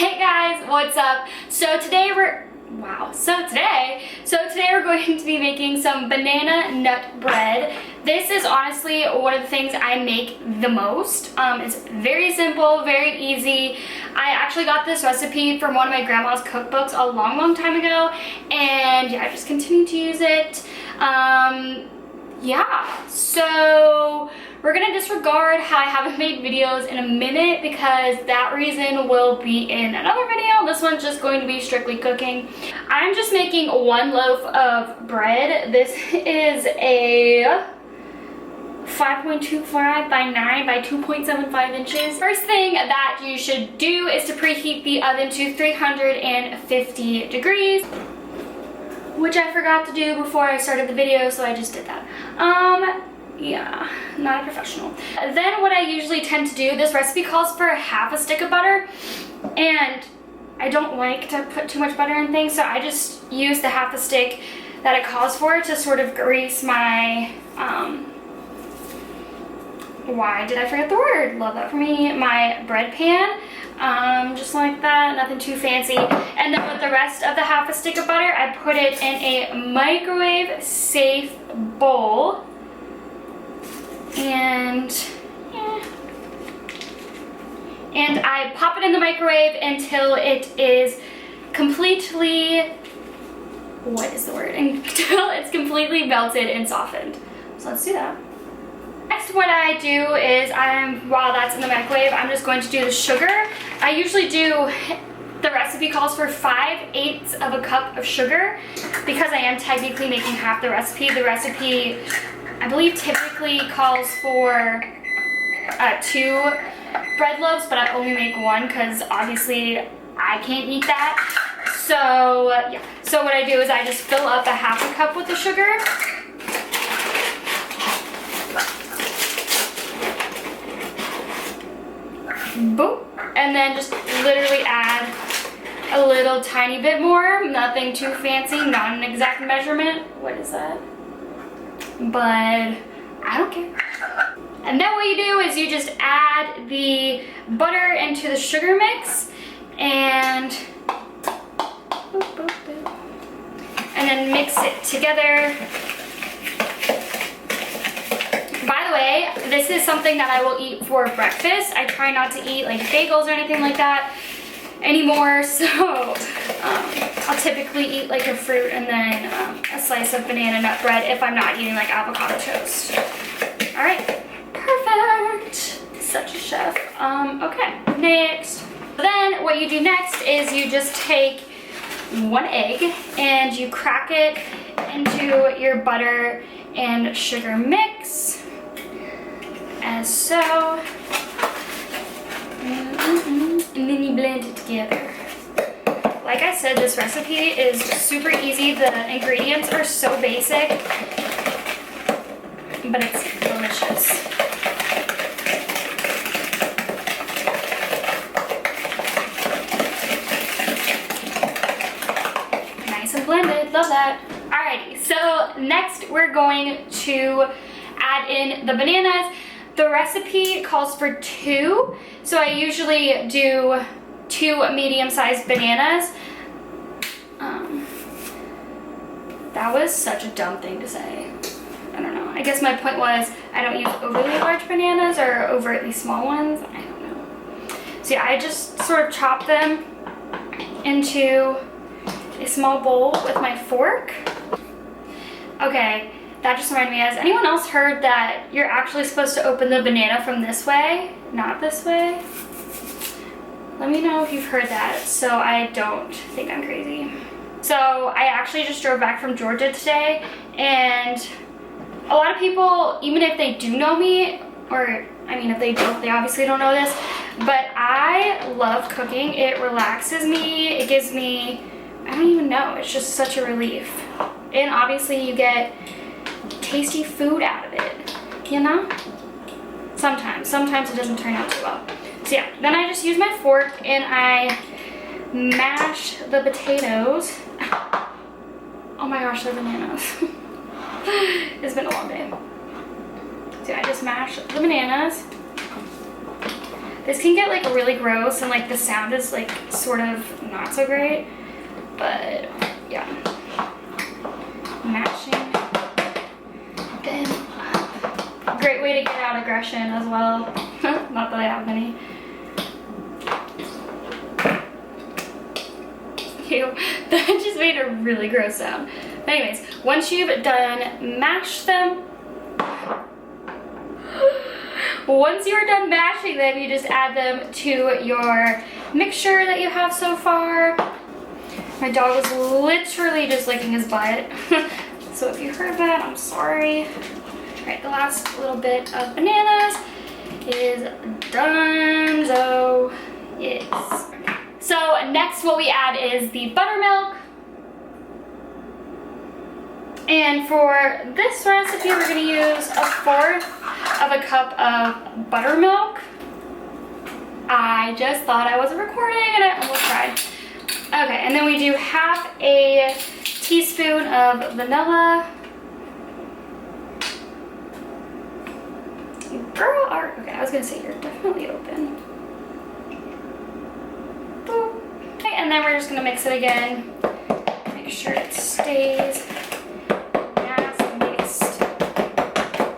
Hey guys, what's up? So today we're going to be making some banana nut bread. This is honestly one of the things I make the most. It's very simple, very easy. I actually got this recipe from one of my grandma's cookbooks a long time ago, and yeah, I just continue to use it. Yeah, so we're gonna disregard how I haven't made videos in a minute because that reason will be in another video. This one's just going to be strictly cooking. I'm just making one loaf of bread. This is a 5.25 by 9 by 2.75 inches. First thing that you should do is to preheat the oven to 350 degrees. Which I forgot to do before I started the video, so I just did that. Yeah, not a professional. Then what I usually tend to do, this recipe calls for half a stick of butter, and I don't like to put too much butter in things, so I just use the half a stick that it calls for to sort of grease my, why did I forget the word? Love that for me. My bread pan. Just like that, nothing too fancy. And then with the rest of the half a stick of butter, I put it in a microwave safe bowl. And I pop it in the microwave until it is completely, until it's completely melted and softened. So let's do that. Next, what I do is while that's in the microwave, I'm just going to do the sugar. I usually do, the recipe calls for 5/8 of a cup of sugar because I am technically making half the recipe. The recipe, I believe, typically calls for 2 bread loaves, but I only make 1 because obviously I can't eat that. So yeah, so what I do is I just fill up a half a cup with the sugar. Boom. And then just literally add a little tiny bit more, nothing too fancy, not an exact measurement. What is that? But I don't care. And then what you do is you just add the butter into the sugar mix and then mix it together. By the way, this is something that I will eat for breakfast. I try not to eat like bagels or anything like that anymore, so I'll typically eat like a fruit and then a slice of banana nut bread if I'm not eating like avocado toast. All right, perfect. Such a chef. Okay, next. Then what you do next is you just take 1 egg and you crack it into your butter and sugar mix. As so, and then you blend it together. Like I said, this recipe is super easy. The ingredients are so basic, but it's delicious. Nice and blended, love that. Alrighty, so next we're going to add in the bananas. The recipe calls for 2, so I usually do 2 medium-sized bananas. That was such a dumb thing to say. I don't know. I guess my point was I don't use overly large bananas or overtly small ones. I don't know. So yeah, I just sort of chop them into a small bowl with my fork. Okay. That just reminded me, has anyone else heard that you're actually supposed to open the banana from this way, not this way? Let me know if you've heard that so I don't think I'm crazy. So I actually just drove back from Georgia today, and a lot of people, even if they do know me, or I mean if they don't, they obviously don't know this, but I love cooking. It relaxes me, it gives me, I don't even know, it's just such a relief. And obviously you get tasty food out of it, you know? Sometimes it doesn't turn out too well. So yeah, then I just use my fork and I mash the potatoes. Oh my gosh, they're bananas. It's been a long day. So I just mash the bananas. This can get like really gross and like the sound is like sort of not so great, but yeah. Mashing them up. Great way to get out aggression as well. Not that I have any. Ew, that just made a really gross sound. But anyways, once you've done mashed them, once you're done mashing them, you just add them to your mixture that you have so far. My dog was literally just licking his butt. So if you heard that, I'm sorry. All right, the last little bit of bananas is done. So yes. So next what we add is the buttermilk. And for this recipe, we're gonna use 1/4 of a cup of buttermilk. I just thought I wasn't recording and I almost cried. Okay, and then we do 1/2 a teaspoon of vanilla. Girl, okay, I was gonna say you're definitely open. Boop. Okay, and then we're just gonna mix it again. Make sure it stays nice and mixed.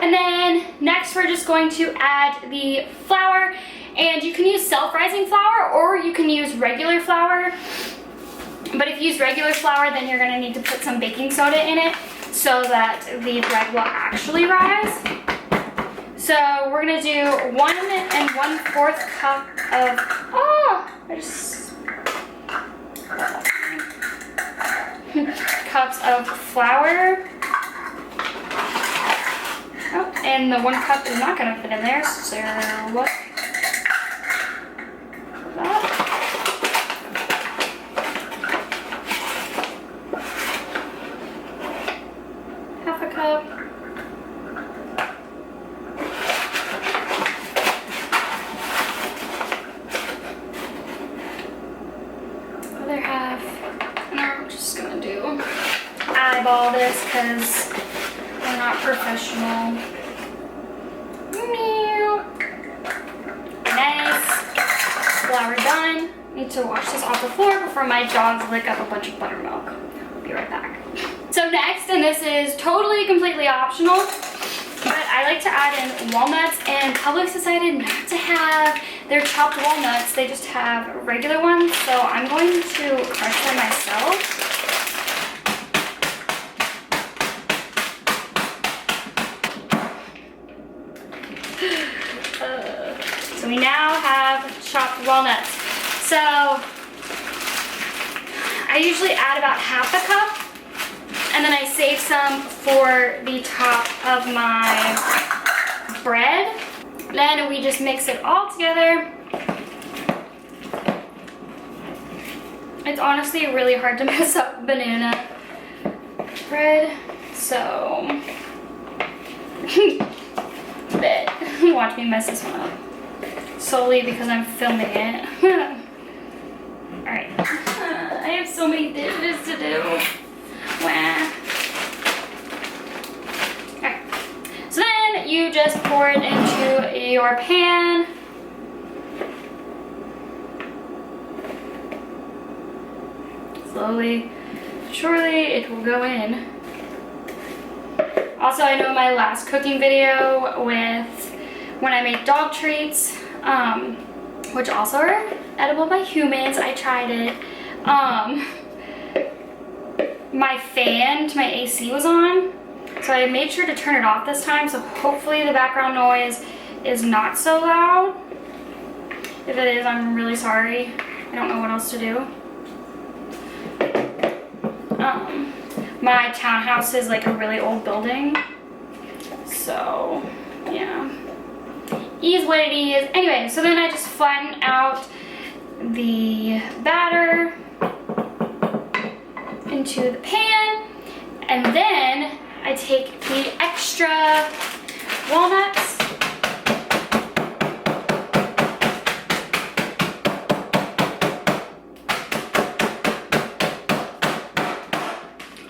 And then next we're just going to add the flour. And you can use self-rising flour or you can use regular flour. But if you use regular flour, then you're gonna need to put some baking soda in it so that the bread will actually rise. So we're gonna do 1 1/4 cup of, cups of flour. Oh, and the 1 cup is not gonna fit in there, so what? That. 1/2 cup. Other half. And I'm just gonna do eyeball this because we're not professional. Nice. Flour done. Need to wash this off the floor before my dogs lick up a bunch of buttermilk. I'll be right back. So next, and this is totally completely optional, but I like to add in walnuts, and Publix decided not to have their chopped walnuts. They just have regular ones, so I'm going to crush them myself. So we now have chopped walnuts. So I usually add about 1/2 a cup, and then I save some for the top of my bread. Then we just mix it all together. It's honestly really hard to mess up banana bread, so but watch me mess this one up solely because I'm filming it. Alright, I have so many dishes to do. Wah. Alright, so then you just pour it into your pan. Slowly, surely it will go in. Also, I know my last cooking video with when I made dog treats, which also are edible by humans, I tried it. My fan to my AC was on, so I made sure to turn it off this time, so hopefully the background noise is not so loud. If it is, I'm really sorry. I don't know what else to do. My townhouse is like a really old building, so yeah, is what it is. Anyway, so then I just flatten out the batter into the pan, and then I take the extra walnuts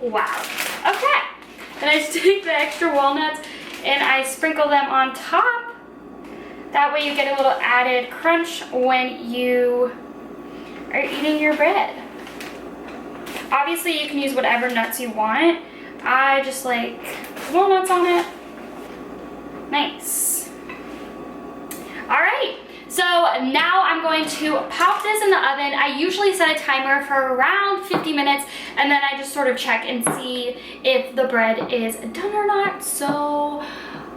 wow. Okay. Then I just take the extra walnuts and I sprinkle them on top That way you get a little added crunch when you are eating your bread. Obviously you can use whatever nuts you want. I just like walnuts on it. Nice. All right, so now I'm going to pop this in the oven. I usually set a timer for around 50 minutes, and then I just sort of check and see if the bread is done or not. So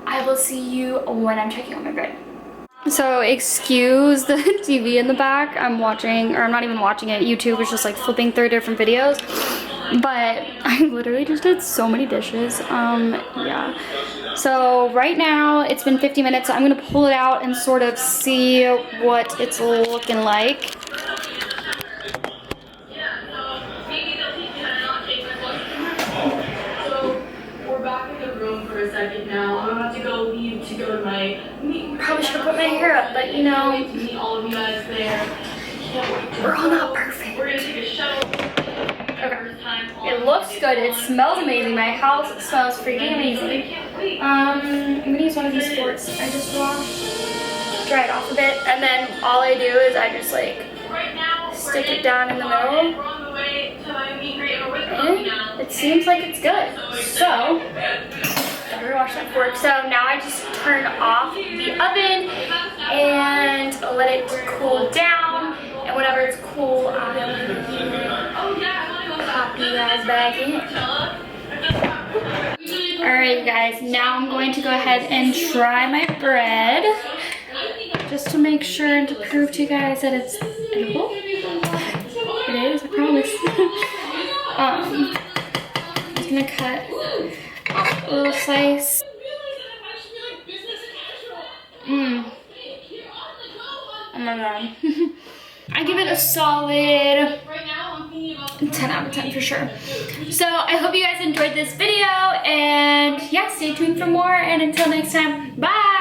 I will see you when I'm checking on my bread. So excuse the TV in the back. I'm watching, or I'm not even watching it. YouTube is just like flipping through different videos. But I literally just did so many dishes. Yeah. So right now it's been 50 minutes. So I'm gonna pull it out and sort of see what it's looking like. For a second now. I'm about to go leave to go to my meeting. Probably should put my hair up, but you know, to meet all of you guys there. we're all not perfect. We're gonna take a shuttle. Okay. It looks good. It smells amazing. My house smells freaking amazing. I'm gonna use one of these forks I just washed, dry it off a bit, and then all I do is I just like stick it down in the middle. And it seems like it's good. So, gotta rewash that fork. So now I just turn off the oven and let it cool down. And whenever it's cool, I'll pop you guys back in. Alright guys, now I'm going to go ahead and try my bread. Just to make sure and to prove to you guys that it's edible. It is, I promise. I'm just gonna cut a little slice. Oh my god. I give it a solid 10 out of 10 for sure. So I hope you guys enjoyed this video, and yeah, stay tuned for more, and until next time, bye!